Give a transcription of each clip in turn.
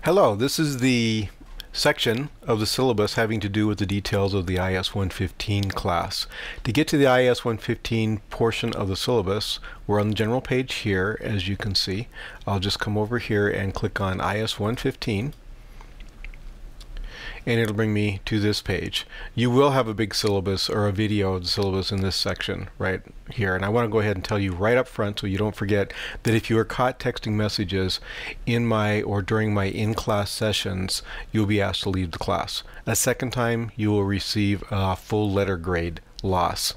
Hello, this is the section of the syllabus having to do with the details of the IS-115 class. To get to the IS-115 portion of the syllabus, we're on the general page here, as you can see. I'll just come over here and click on IS-115. And it'll bring me to this page. You will have a big syllabus or a video of the syllabus in this section right here, and I want to go ahead and tell you right up front so you don't forget that if you are caught texting messages in my or during my in-class sessions, you'll be asked to leave the class. A second time, you will receive a full letter grade loss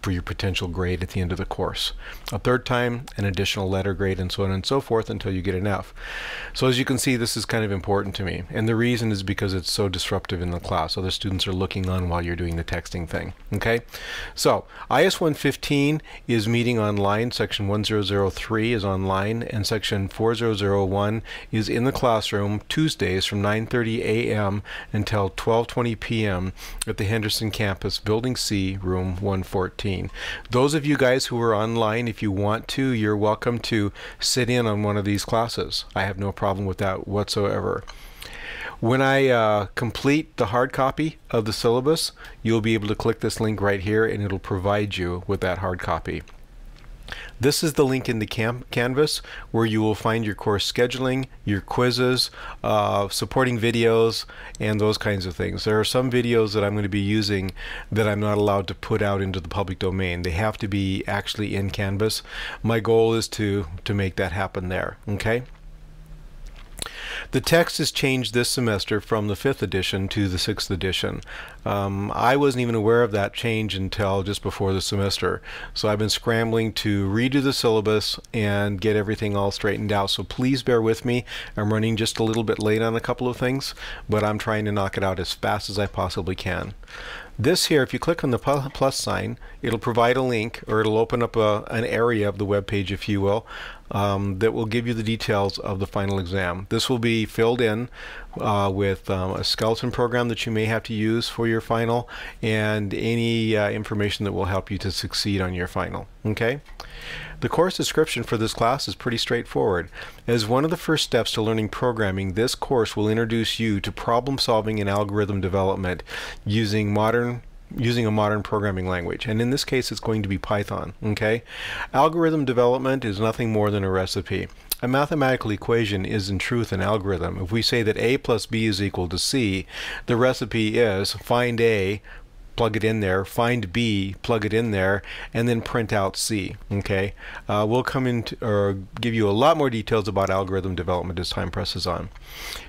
for your potential grade at the end of the course. A third time, an additional letter grade, and so on and so forth until you get an F. So as you can see, this is kind of important to me, and the reason is because it's so disruptive in the class. Other students are looking on while you're doing the texting thing. Okay, so IS-115 is meeting online. Section 1003 is online, and section 4001 is in the classroom Tuesdays from 9:30 a.m. until 12:20 p.m. at the Henderson campus, Building C, room 114. Those of you guys who are online, if you want to, you're welcome to sit in on one of these classes. I have no problem with that whatsoever. When I complete the hard copy of the syllabus, you'll be able to click this link right here and it'll provide you with that hard copy. This is the link in the Canvas where you will find your course scheduling, your quizzes, supporting videos, and those kinds of things. There are some videos that I'm going to be using that I'm not allowed to put out into the public domain. They have to be actually in Canvas. My goal is to make that happen there. Okay? The text has changed this semester from the 5th edition to the 6th edition. I wasn't even aware of that change until just before the semester. So I've been scrambling to redo the syllabus and get everything all straightened out. So please bear with me. I'm running just a little bit late on a couple of things, but I'm trying to knock it out as fast as I possibly can. This here, if you click on the plus sign, it'll provide a link, or it'll open up an area of the web page, if you will, that will give you the details of the final exam. This will be filled in with a skeleton program that you may have to use for your final, and any information that will help you to succeed on your final. Okay? The course description for this class is pretty straightforward. As one of the first steps to learning programming, this course will introduce you to problem solving and algorithm development using a modern programming language, and in this case it's going to be Python. Okay? Algorithm development is nothing more than a recipe. A mathematical equation is in truth an algorithm. If we say that A plus B is equal to C, the recipe is find A, plug it in there, find B, plug it in there, and then print out C. Okay? We'll come into or give you a lot more details about algorithm development as time presses on.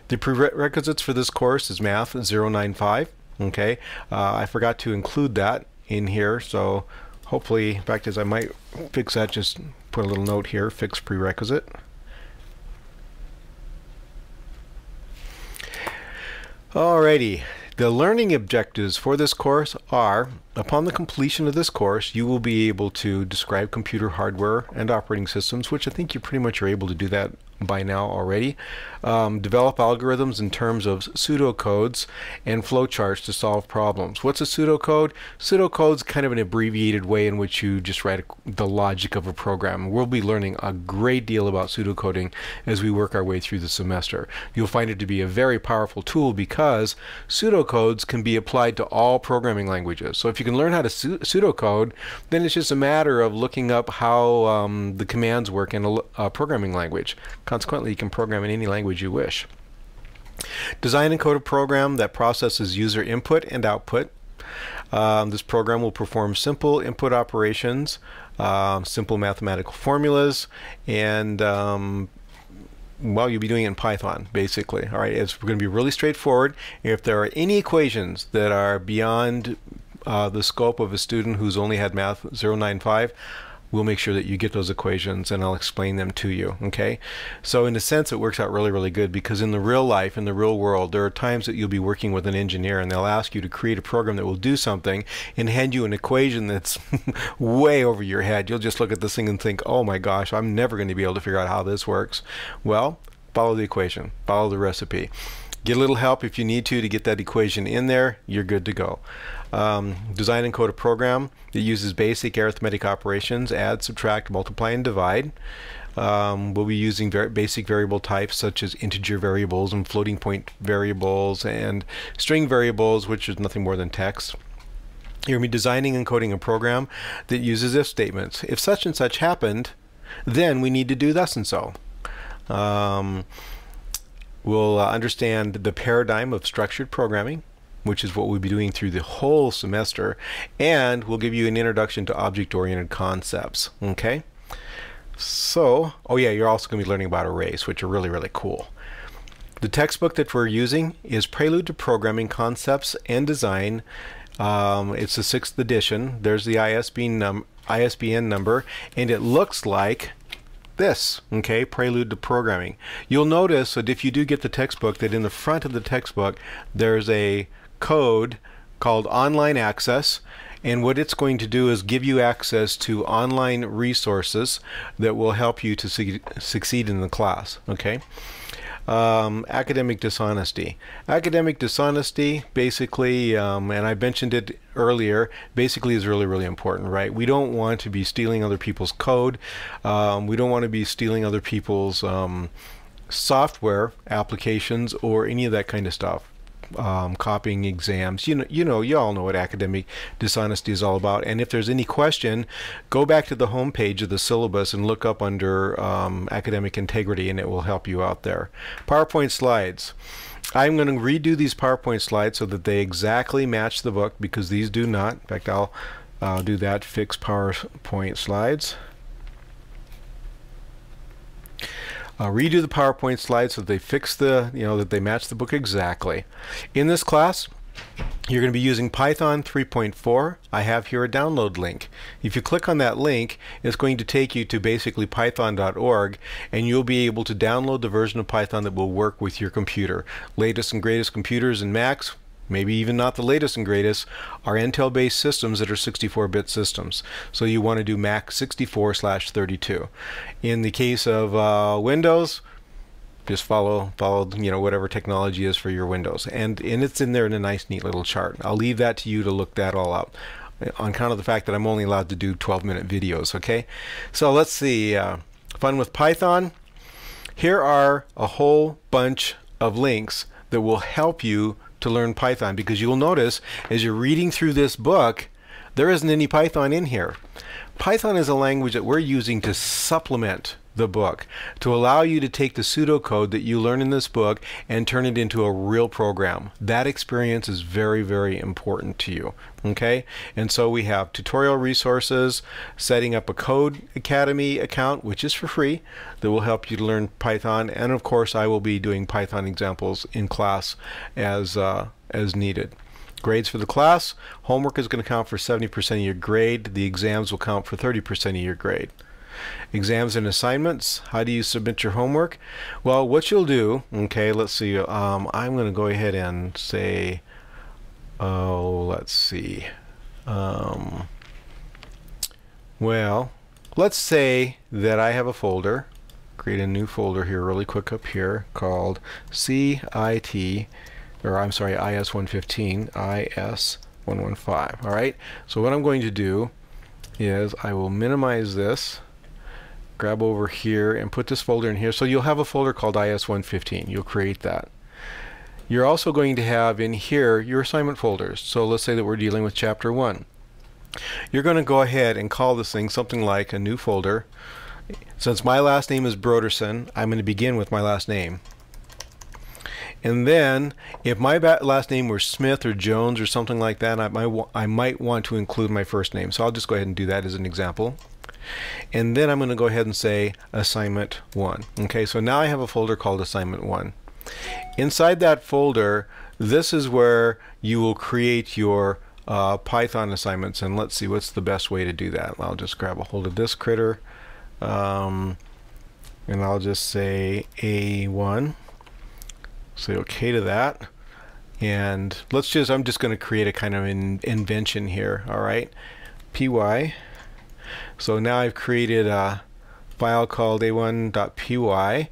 The prerequisites for this course is Math 095. Okay, I forgot to include that in here, so hopefully, in fact, I might fix that, just put a little note here, fix prerequisite. Alrighty, the learning objectives for this course are, upon the completion of this course, you will be able to describe computer hardware and operating systems, which I think you pretty much are able to do that by now already. Develop algorithms in terms of pseudocodes and flowcharts to solve problems. What's a pseudocode? Pseudocode's kind of an abbreviated way in which you just write the logic of a program. We'll be learning a great deal about pseudocoding as we work our way through the semester. You'll find it to be a very powerful tool because pseudocodes can be applied to all programming languages. So if you can learn how to pseudocode, then it's just a matter of looking up how the commands work in a programming language. Consequently, you can program in any language you wish. Design and code a program that processes user input and output. This program will perform simple input operations, simple mathematical formulas, and well, you'll be doing it in Python, basically. All right, it's going to be really straightforward. If there are any equations that are beyond the scope of a student who's only had Math 095, we'll make sure that you get those equations and I'll explain them to you. Okay? So in a sense it works out really, really good, because in the real life, in the real world, there are times that you'll be working with an engineer and they'll ask you to create a program that will do something and hand you an equation that's way over your head. You'll just look at this thing and think, oh my gosh, I'm never going to be able to figure out how this works. Well, follow the equation, follow the recipe. Get a little help if you need to get that equation in there. You're good to go. Design and code a program that uses basic arithmetic operations, add, subtract, multiply, and divide. We'll be using basic variable types such as integer variables and floating point variables and string variables, which is nothing more than text. You're going to be designing and coding a program that uses if statements. If such and such happened, then we need to do thus and so. We'll understand the paradigm of structured programming, which is what we'll be doing through the whole semester, and we'll give you an introduction to object-oriented concepts. Okay? So, oh yeah, you're also going to be learning about arrays, which are really, really cool. The textbook that we're using is Prelude to Programming Concepts and Design. It's the 6th edition. There's the ISBN number, and it looks like this, okay, Prelude to Programming. You'll notice that if you do get the textbook, that in the front of the textbook there's a code called Online Access, and what it's going to do is give you access to online resources that will help you to succeed in the class. Okay. Academic dishonesty. Academic dishonesty, basically, and I mentioned it earlier, basically is really, really important, right? We don't want to be stealing other people's code. We don't want to be stealing other people's software applications or any of that kind of stuff. Copying exams, you all know what academic dishonesty is all about. And if there's any question, go back to the home page of the syllabus and look up under academic integrity, and it will help you out there. PowerPoint slides. I'm going to redo these PowerPoint slides so that they exactly match the book, because these do not. In fact, I'll do that. Fix PowerPoint slides. Redo the PowerPoint slides so that they fix the, that they match the book exactly. In this class, you're going to be using Python 3.4. I have here a download link. If you click on that link, it's going to take you to basically python.org, and you'll be able to download the version of Python that will work with your computer. Latest and greatest computers and Macs, maybe even not the latest and greatest, are Intel-based systems that are 64-bit systems. So you want to do Mac 64/32. In the case of Windows, just follow whatever technology is for your Windows, and it's in there in a nice, neat little chart. I'll leave that to you to look that all up, on account of the fact that I'm only allowed to do 12-minute videos. Okay, so let's see. Fun with Python. Here are a whole bunch of links that will help you to learn Python, because you'll notice as you're reading through this book, there isn't any Python in here. Python is a language that we're using to supplement the book, to allow you to take the pseudocode that you learn in this book and turn it into a real program. That experience is very, very important to you. Okay, and so we have tutorial resources, setting up a Code Academy account, which is for free, that will help you to learn Python, and of course I will be doing Python examples in class as needed. Grades for the class: homework is going to count for 70% of your grade. The exams will count for 30% of your grade. Exams and assignments. How do you submit your homework? Well, what you'll do, okay, let's see, I'm going to go ahead and say, let's see, well, let's say that I have a folder, create a new folder here really quick up here called IS115, IS115. Alright, so what I'm going to do is I will minimize this, grab over here and put this folder in here. So you'll have a folder called IS115. You'll create that. You're also going to have in here your assignment folders. So let's say that we're dealing with chapter 1. You're going to go ahead and call this thing something like a new folder. Since my last name is Broderson, I'm going to begin with my last name. And then if my last name were Smith or Jones or something like that, I might want to include my first name. So I'll just go ahead and do that as an example. And then I'm going to go ahead and say assignment 1. Okay, so now I have a folder called assignment 1. Inside that folder, this is where you will create your Python assignments. And let's see, what's the best way to do that? I'll just grab a hold of this critter, and I'll just say A1. Say OK to that. And I'm just going to create a kind of invention here. All right, py. So now I've created a file called a1.py,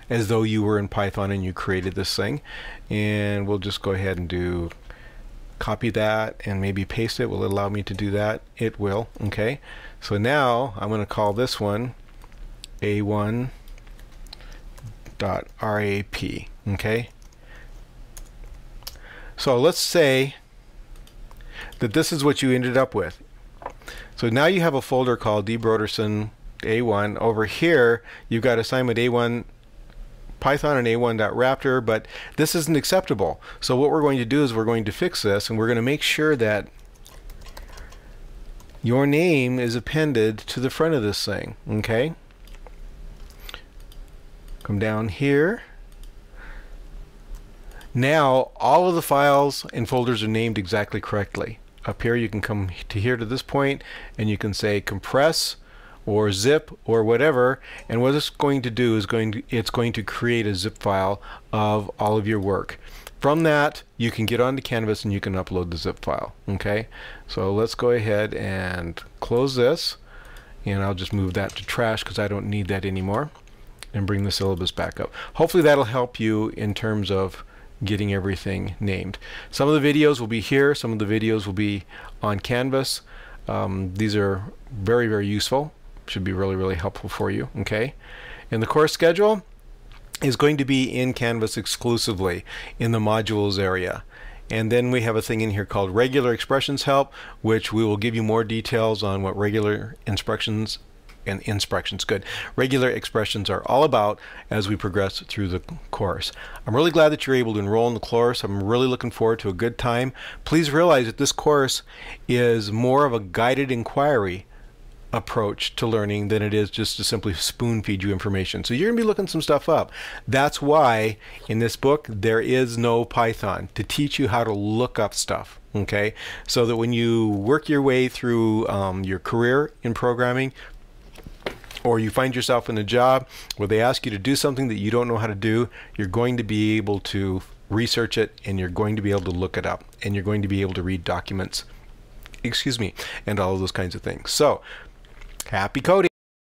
as though you were in Python and you created this thing. And we'll just go ahead and copy that and maybe paste it. Will it allow me to do that? It will. Okay. So now I'm going to call this one a1.rap. Okay, so let's say that this is what you ended up with. So now you have a folder called D. Broderson A1. Over here you've got assignment A1 Python and A1.raptor, but this isn't acceptable. So what we're going to do is we're going to fix this, and we're going to make sure that your name is appended to the front of this thing. Okay, come down here. Now all of the files and folders are named exactly correctly. Up here you can come to here to this point and you can say compress or zip or whatever, and what it's going to do is it's going to create a zip file of all of your work. From that you can get onto Canvas and you can upload the zip file. Okay, so let's go ahead and close this, and I'll just move that to trash because I don't need that anymore, and bring the syllabus back up. Hopefully that'll help you in terms of getting everything named. Some of the videos will be here, some of the videos will be on Canvas. These are very, very useful. Should be really, really helpful for you. Okay, and the course schedule is going to be in Canvas exclusively in the modules area. And then we have a thing in here called regular expressions help, which we will give you more details on what regular instructions and regular expressions are all about as we progress through the course. I'm really glad that you're able to enroll in the course. I'm really looking forward to a good time. Please realize that this course is more of a guided inquiry approach to learning than it is just to simply spoon feed you information. So you're gonna be looking some stuff up. That's why in this book there is no Python, to teach you how to look up stuff. Okay, so that when you work your way through your career in programming, or you find yourself in a job where they ask you to do something that you don't know how to do, you're going to be able to research it, and you're going to be able to look it up, and you're going to be able to read documents, and all of those kinds of things. So happy coding.